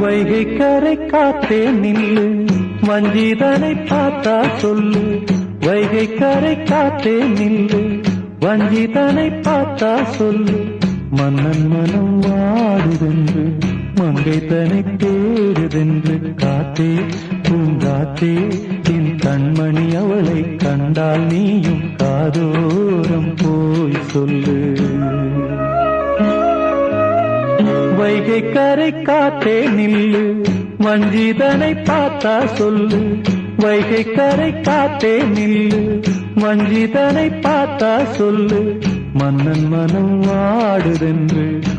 வைகை கரை காத்தே நில்லு, வஞ்சிதனை பார்த்தா சொல்லு. வைகை கரை காத்தே நில்லு, வஞ்சிதனை பார்த்தா சொல்லு. மன்னன் மனம் வாடுதென்று, மங்கை தனை தேடுதென்று. காத்தே பூங்காத்தே, என் கண்மணி அவளை கண்டால் நீயும் காதோரம் போய் சொல்லு. வைகை கரை காத்தே நில்லு, வஞ்சிதனை பார்த்தா சொல்லு. வைகை கரை காத்தே நில்லு, வஞ்சிதனை பார்த்தா சொல்லு. மன்னன் மனம் வாடுதென்று,